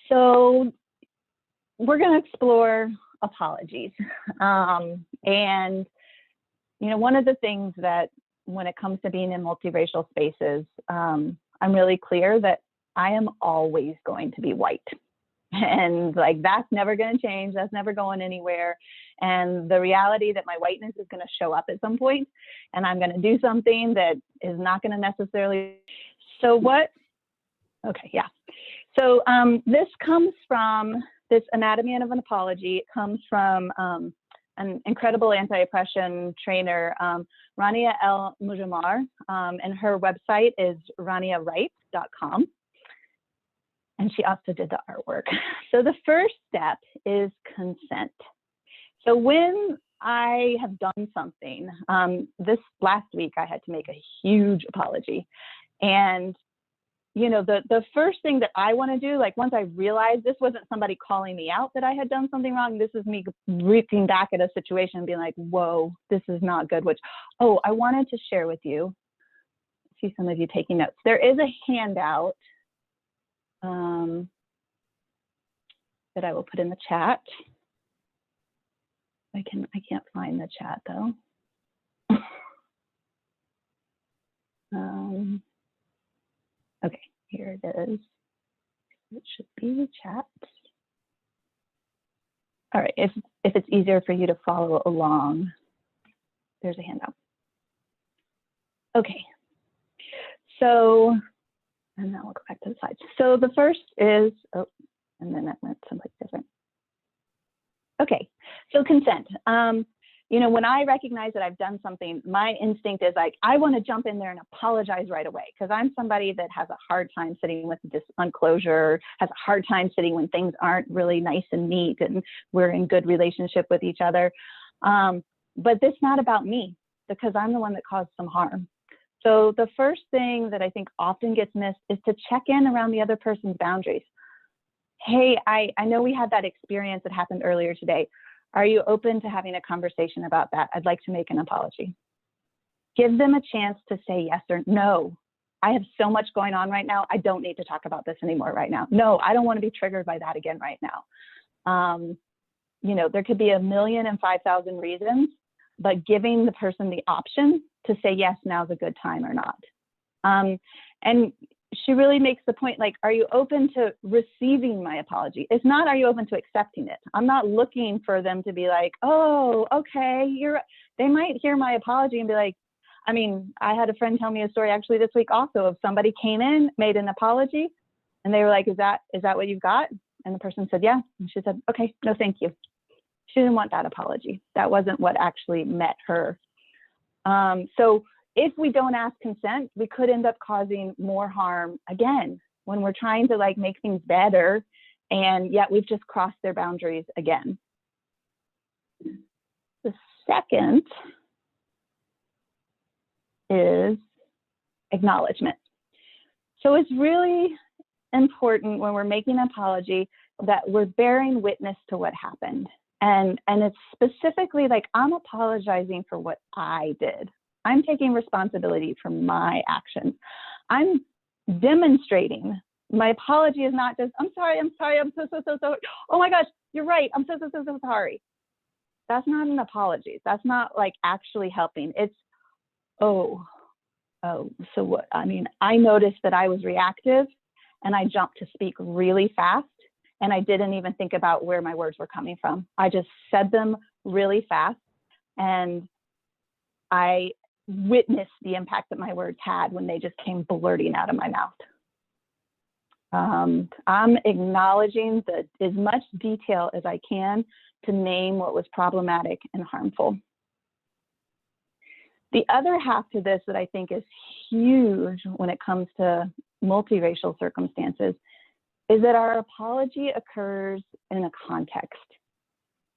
So we're going to explore apologies. And, you know, one of the things that when it comes to being in multiracial spaces, I'm really clear that I am always going to be white. And like, that's never going to change. That's never going anywhere. And the reality that my whiteness is going to show up at some point, and I'm going to do something that is not going to necessarily. So what? Okay, yeah. So this comes from this anatomy of an apology. It comes from an incredible anti-oppression trainer, Rania El Mujamar, and her website is raniawright.com. And she also did the artwork. So the first step is consent. So when I have done something, this last week I had to make a huge apology. And you know, the first thing that I want to do, like once I realized this wasn't somebody calling me out that I had done something wrong, this is me looking back at a situation and being like, whoa, this is not good. Which, oh, I wanted to share with you. I see some of you taking notes. There is a handout that I will put in the chat. I can't find the chat though. Okay, here it is. It should be the chat. All right, if it's easier for you to follow along, there's a handout. Okay, so, and now we'll go back to the slides. So the first is, oh, and then that went someplace different. Okay, so consent. You know, when I recognize that I've done something, my instinct is like, I want to jump in there and apologize right away, because I'm somebody that has a hard time sitting with unclosure, has a hard time sitting when things aren't really nice and neat and we're in good relationship with each other. But it's not about me, because I'm the one that caused some harm. So the first thing that I think often gets missed is to check in around the other person's boundaries. Hey, I know we had that experience that happened earlier today. Are you open to having a conversation about that? I'd like to make an apology. Give them a chance to say yes or no. I have so much going on right now. I don't need to talk about this anymore right now. No, I don't want to be triggered by that again right now. You know, there could be 1,005,000 reasons, but giving the person the option to say yes, now's a good time or not. And she really makes the point, like, are you open to receiving my apology? It's not, are you open to accepting it? I'm not looking for them to be like, oh, okay, they might hear my apology and be like, I mean, I had a friend tell me a story actually this week also of somebody came in, made an apology, and they were like, is that what you've got? And the person said, yeah. And she said, okay, no, thank you. She didn't want that apology. That wasn't what actually met her. So if we don't ask consent, we could end up causing more harm again when we're trying to like make things better, and yet we've just crossed their boundaries again. The second is acknowledgement. So it's really important when we're making an apology that we're bearing witness to what happened. And it's specifically like, I'm apologizing for what I did. I'm taking responsibility for my actions. I'm demonstrating. My apology is not just, I'm sorry, I'm so sorry. Oh my gosh, you're right, I'm so sorry. That's not an apology. That's not like actually helping. It's, oh, so what? I mean, I noticed that I was reactive and I jumped to speak really fast, and I didn't even think about where my words were coming from. I just said them really fast, and I witnessed the impact that my words had when they just came blurting out of my mouth. I'm acknowledging as much detail as I can to name what was problematic and harmful. The other half to this that I think is huge when it comes to multiracial circumstances is that our apology occurs in a context.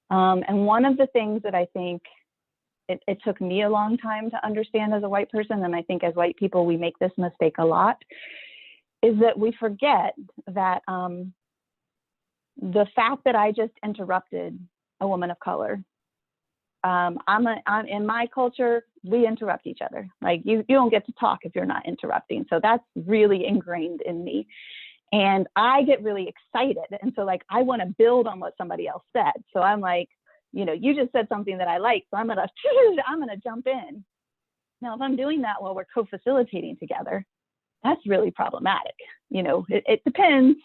And one of the things that I think it took me a long time to understand as a white person, and I think as white people, we make this mistake a lot, is that we forget that the fact that I just interrupted a woman of color, I'm in my culture, we interrupt each other. Like you don't get to talk if you're not interrupting. So that's really ingrained in me. And I get really excited. And so like, I want to build on what somebody else said. So I'm like, you know, you just said something that I like, so I'm gonna jump in. Now, if I'm doing that while we're co-facilitating together, that's really problematic. You know, it depends.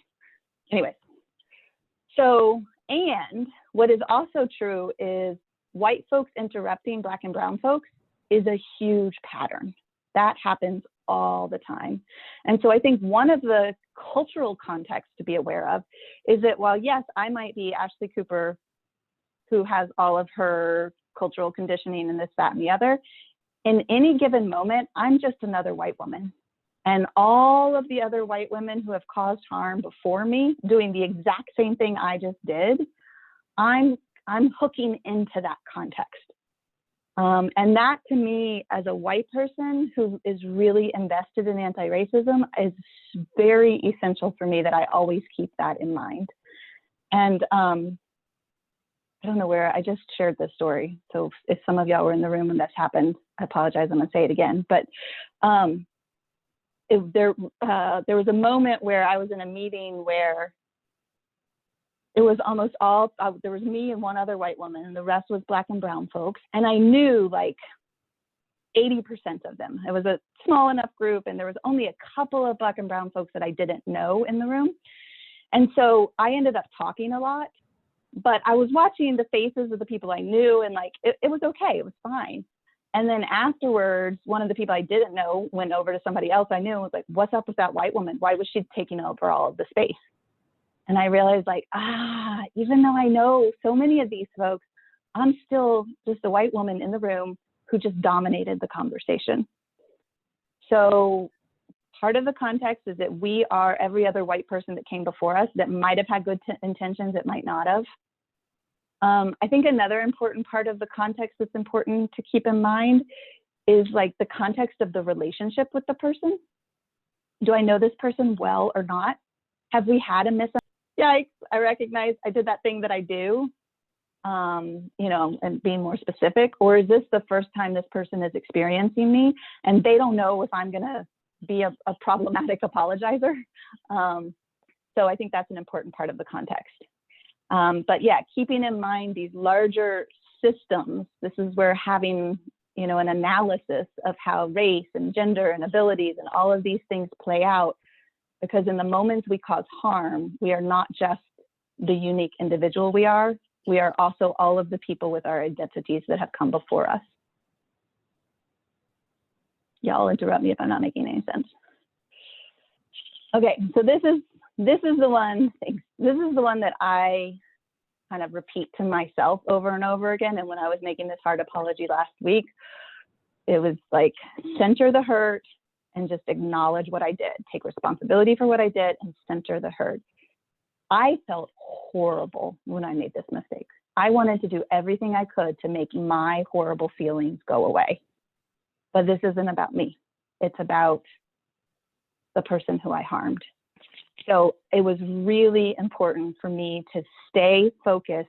Anyway, so, and what is also true is white folks interrupting Black and brown folks is a huge pattern. That happens all the time. And so I think one of the cultural contexts to be aware of is that while, yes, I might be Ashley Cooper, who has all of her cultural conditioning and this, that, and the other, in any given moment, I'm just another white woman. And all of the other white women who have caused harm before me, doing the exact same thing I just did, I'm hooking into that context. And that, to me, as a white person who is really invested in anti-racism, is very essential for me that I always keep that in mind. And I don't know where, I just shared this story. So if some of y'all were in the room when this happened, I apologize, I'm gonna say it again. But there was a moment where I was in a meeting where it was almost all, there was me and one other white woman, and the rest was Black and brown folks. And I knew like 80% of them. It was a small enough group, and there was only a couple of Black and brown folks that I didn't know in the room. And so I ended up talking a lot, but I was watching the faces of the people I knew, and like, it was okay, it was fine. And then afterwards, one of the people I didn't know went over to somebody else I knew and was like, what's up with that white woman? Why was she taking over all of the space? And I realized like, even though I know so many of these folks, I'm still just a white woman in the room who just dominated the conversation. So part of the context is that we are every other white person that came before us that might have had good intentions, that might not have. I think another important part of the context that's important to keep in mind is like the context of the relationship with the person. Do I know this person well or not? Have we had a misunderstanding? Yikes, I recognize I did that thing that I do, you know, and being more specific, or is this the first time this person is experiencing me and they don't know if I'm gonna be a problematic apologizer? So I think that's an important part of the context. But yeah, keeping in mind these larger systems, this is where having, you know, an analysis of how race and gender and abilities and all of these things play out, because in the moments we cause harm, we are not just the unique individual we are also all of the people with our identities that have come before us. Y'all interrupt me if I'm not making any sense. Okay, so this is the one that I kind of repeat to myself over and over again. And when I was making this hard apology last week, it was like, center the hurt and just acknowledge what I did. Take responsibility for what I did and center the hurt. I felt horrible when I made this mistake. I wanted to do everything I could to make my horrible feelings go away. But this isn't about me. It's about the person who I harmed. So it was really important for me to stay focused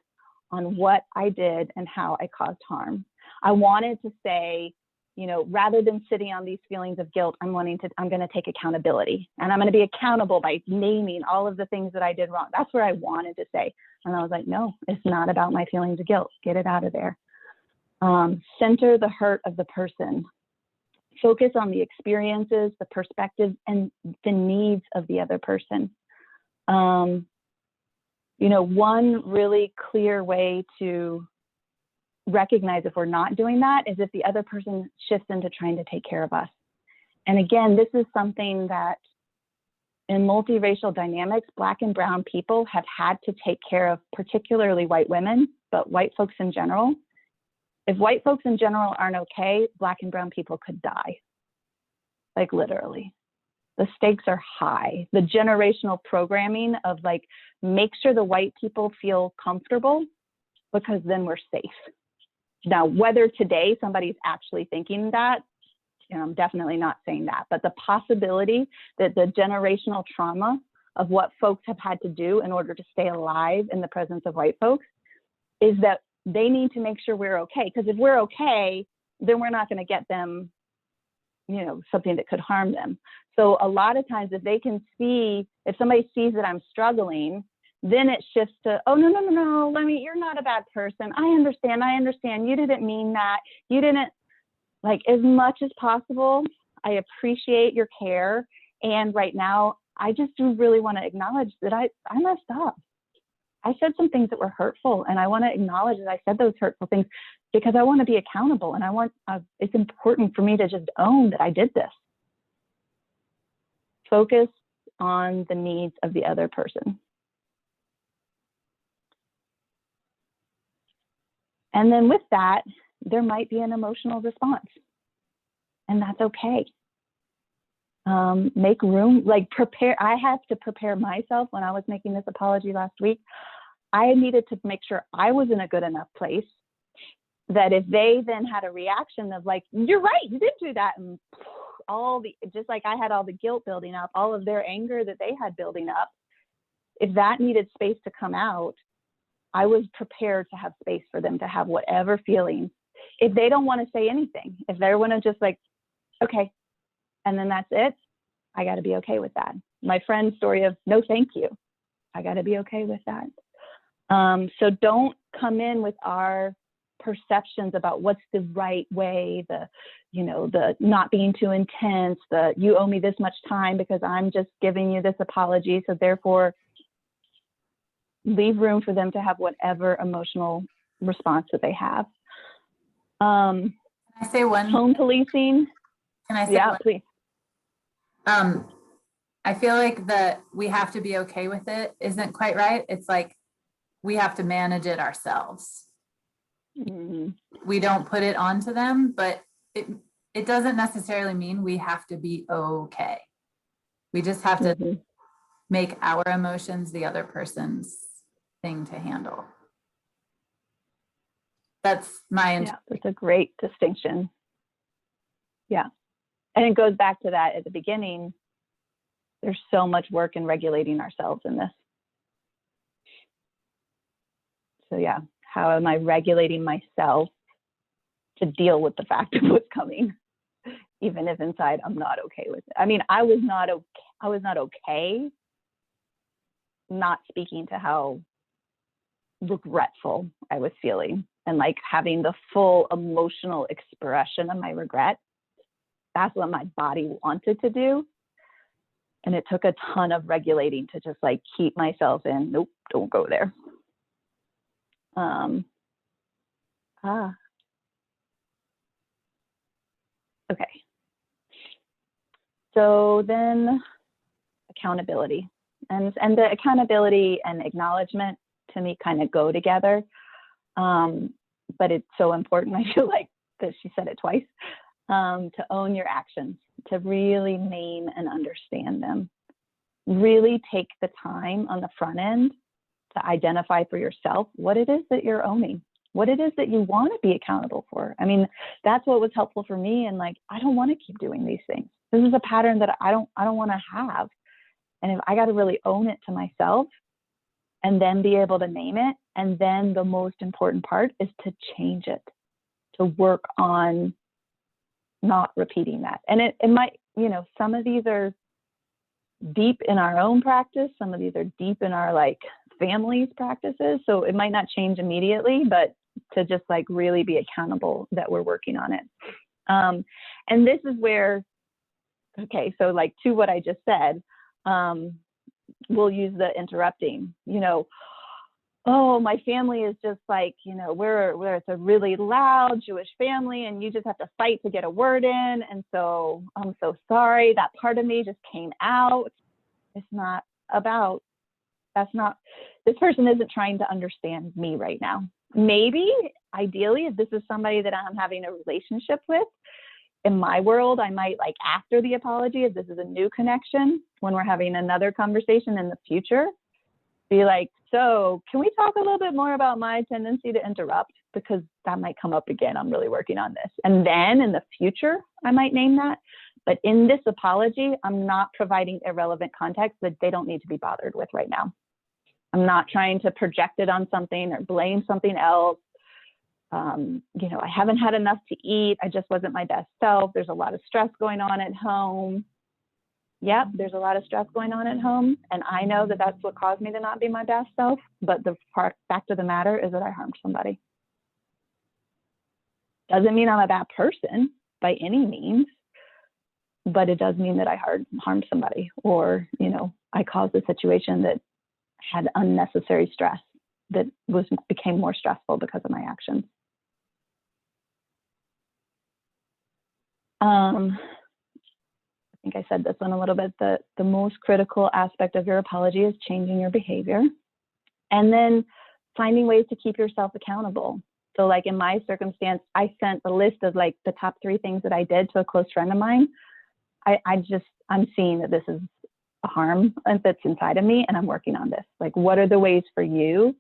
on what I did and how I caused harm. I wanted to say, you know, rather than sitting on these feelings of guilt, I'm going to take accountability, and I'm going to be accountable by naming all of the things that I did wrong. That's where I wanted to say. And I was like, no, it's not about my feelings of guilt. Get it out of there. Center the hurt of the person. Focus on the experiences, the perspectives, and the needs of the other person. You know, one really clear way to recognize if we're not doing that is if the other person shifts into trying to take care of us. And again, this is something that in multiracial dynamics, Black and brown people have had to take care of, particularly white women, but white folks in general. If white folks in general aren't okay, Black and brown people could die, like literally. The stakes are high. The generational programming of like, make sure the white people feel comfortable because then we're safe. Now, whether today somebody's actually thinking that, you know, I'm definitely not saying that, but the possibility that the generational trauma of what folks have had to do in order to stay alive in the presence of white folks is that they need to make sure we're okay. Because if we're okay, then we're not going to get them you know, something that could harm them. So a lot of times if they can see, if somebody sees that I'm struggling, then it shifts to, oh, no, you're not a bad person. I understand. You didn't mean that. You didn't, like, as much as possible, I appreciate your care. And right now, I just do really want to acknowledge that I messed up. I said some things that were hurtful, and I want to acknowledge that I said those hurtful things because I want to be accountable, and it's important for me to just own that I did this. Focus on the needs of the other person. And then with that, there might be an emotional response, and that's okay. Make room, like prepare. I have to prepare myself. When I was making this apology last week, I needed to make sure I was in a good enough place that if they then had a reaction of like, you're right, you did do that, and just like I had all the guilt building up, all of their anger that they had building up, if that needed space to come out, I was prepared to have space for them to have whatever feelings. If they don't want to say anything, if they want to just like, okay, and then that's it, I got to be okay with that. My friend's story of no, thank you. I got to be okay with that. So don't come in with our perceptions about what's the right way, the not being too intense, the you owe me this much time because I'm just giving you this apology. So therefore, leave room for them to have whatever emotional response that they have. Can I say one? Home policing. Can I say yeah, one? please. I feel like that we have to be okay with it isn't quite right. It's like we have to manage it ourselves. Mm-hmm. We don't put it onto them, but it doesn't necessarily mean we have to be okay. We just have to Mm-hmm. make our emotions the other person's thing to handle. That's my Yeah, that's a great distinction. Yeah. And it goes back to that at the beginning. There's so much work in regulating ourselves in this. So yeah, how am I regulating myself to deal with the fact of what's coming, even if inside I'm not okay with it? I mean, I was not okay not speaking to how regretful I was feeling and like having the full emotional expression of my regret. That's what my body wanted to do. And it took a ton of regulating to just like keep myself in, nope, don't go there. Okay. So then accountability. And the accountability and acknowledgement to me kind of go together. But it's so important, I feel like, that she said it twice, to own your actions, to really name and understand them. Really take the time on the front end to identify for yourself what it is that you're owning, what it is that you want to be accountable for. I mean, that's what was helpful for me. And like, I don't want to keep doing these things. This is a pattern that I don't want to have. And if I got to really own it to myself and then be able to name it. And then the most important part is to change it, to work on not repeating that. And it might, some of these are deep in our own practice. Some of these are deep in our like family's practices. So it might not change immediately, but to just like really be accountable that we're working on it. And this is where, okay, so like to what I just said, we'll use the interrupting, oh, my family is just like, we're it's a really loud Jewish family and you just have to fight to get a word in. And so I'm so sorry, that part of me just came out. It's not about, this person isn't trying to understand me right now. Maybe ideally, if this is somebody that I'm having a relationship with, in my world, I might like after the apology, if this is a new connection, when we're having another conversation in the future, be like, so can we talk a little bit more about my tendency to interrupt? Because that might come up again. I'm really working on this. And then in the future, I might name that. But in this apology, I'm not providing irrelevant context that they don't need to be bothered with right now. I'm not trying to project it on something or blame something else. You know, I haven't had enough to eat. I just wasn't my best self. There's a lot of stress going on at home. Yep, there's a lot of stress going on at home. And I know that that's what caused me to not be my best self. But the fact of the matter is that I harmed somebody. Doesn't mean I'm a bad person by any means, but it does mean that I harmed somebody, or, you know, I caused a situation that had unnecessary stress that became more stressful because of my actions. I think I said this one a little bit, the most critical aspect of your apology is changing your behavior, and then finding ways to keep yourself accountable. So like in my circumstance, I sent a list of like the top 3 things that I did to a close friend of mine. I'm seeing that this is a harm that's inside of me, and I'm working on this. Like, what are the ways for you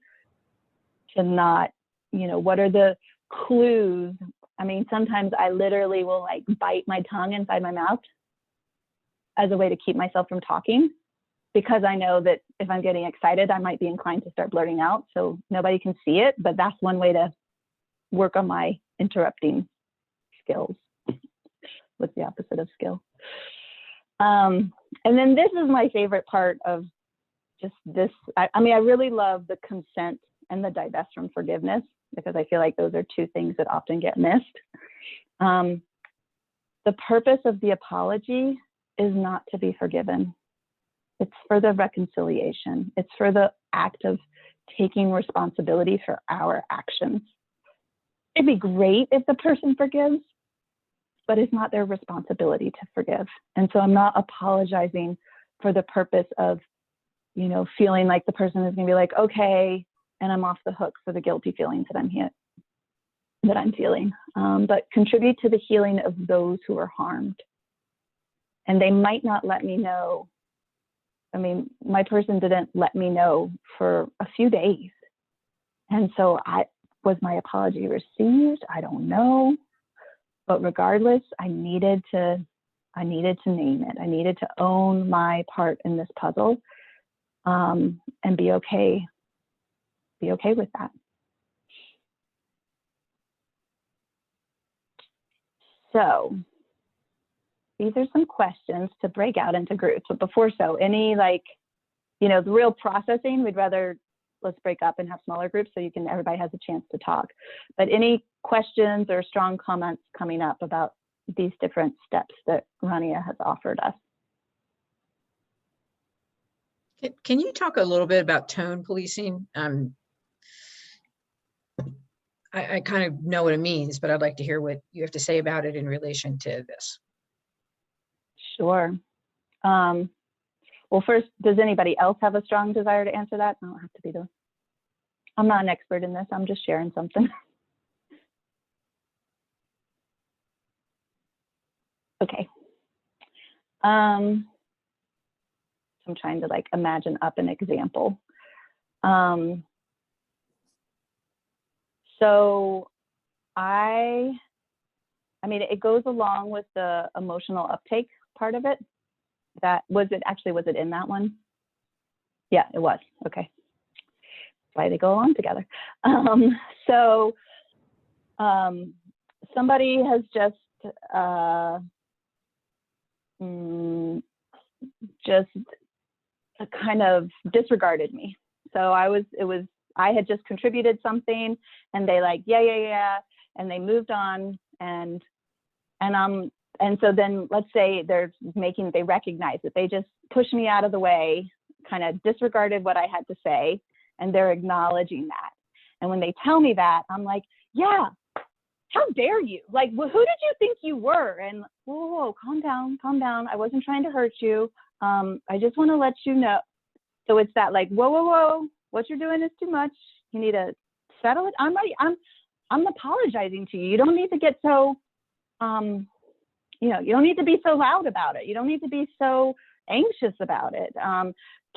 to not, you know, what are the clues? I mean, sometimes I literally will like bite my tongue inside my mouth as a way to keep myself from talking, because I know that if I'm getting excited, I might be inclined to start blurting out. So nobody can see it, but that's one way to work on my interrupting skills. What's the opposite of skill? And then this is my favorite part of just this. I mean, I really love the consent and the divest from forgiveness, because I feel like those are 2 things that often get missed. The purpose of the apology is not to be forgiven. It's for the reconciliation. It's for the act of taking responsibility for our actions. It'd be great if the person forgives, but it's not their responsibility to forgive. And so I'm not apologizing for the purpose of, you know, feeling like the person is gonna be like, okay, and I'm off the hook for the guilty feelings that I'm feeling, but contribute to the healing of those who are harmed. And they might not let me know. I mean, my person didn't let me know for a few days. And so was my apology received? I don't know. But regardless, I needed to name it. I needed to own my part in this puzzle, and be okay with that. So these are some questions to break out into groups. But before any like, you know, the real processing, let's break up and have smaller groups so everybody has a chance to talk. But any questions or strong comments coming up about these different steps that Rania has offered us? Can you talk a little bit about tone policing? I kind of know what it means, but I'd like to hear what you have to say about it in relation to this. Sure. Well, first, does anybody else have a strong desire to answer that? I don't have to be I'm not an expert in this. I'm just sharing something. Okay. I'm trying to like imagine up an example. So I mean, it goes along with the emotional uptake part of it. Was it in that one? Yeah, it was. Okay. That's why they go along together. Somebody has just kind of disregarded me. So I had just contributed something, and they like, yeah, and they moved on, and so then let's say they recognize that they just pushed me out of the way, kind of disregarded what I had to say, and they're acknowledging that. And when they tell me that, I'm like, yeah, how dare you? Like, well, who did you think you were? And whoa, calm down. I wasn't trying to hurt you. I just want to let you know. So it's that like, whoa, what you're doing is too much. You need to settle it. I'm apologizing to you. You don't need to get so, you don't need to be so loud about it. You don't need to be so anxious about it.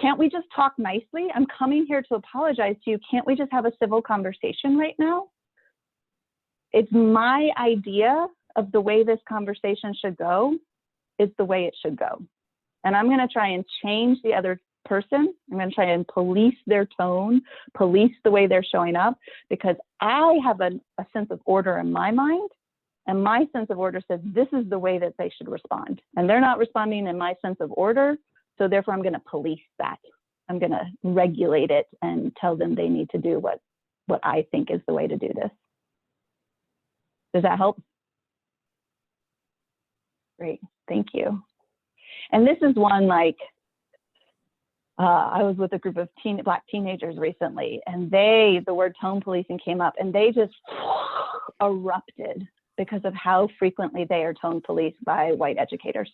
Can't we just talk nicely? I'm coming here to apologize to you. Can't we just have a civil conversation right now? It's my idea of the way this conversation should go is the way it should go. And I'm going to try and change the other person. I'm going to try and police their tone, police the way they're showing up, because I have a sense of order in my mind. And my sense of order says this is the way that they should respond. And they're not responding in my sense of order. So therefore, I'm going to police that. I'm going to regulate it and tell them they need to do what I think is the way to do this. Does that help? Great, thank you. And this is one, like, I was with a group of Black teenagers recently, and the word tone policing came up, and they just erupted because of how frequently they are tone policed by white educators.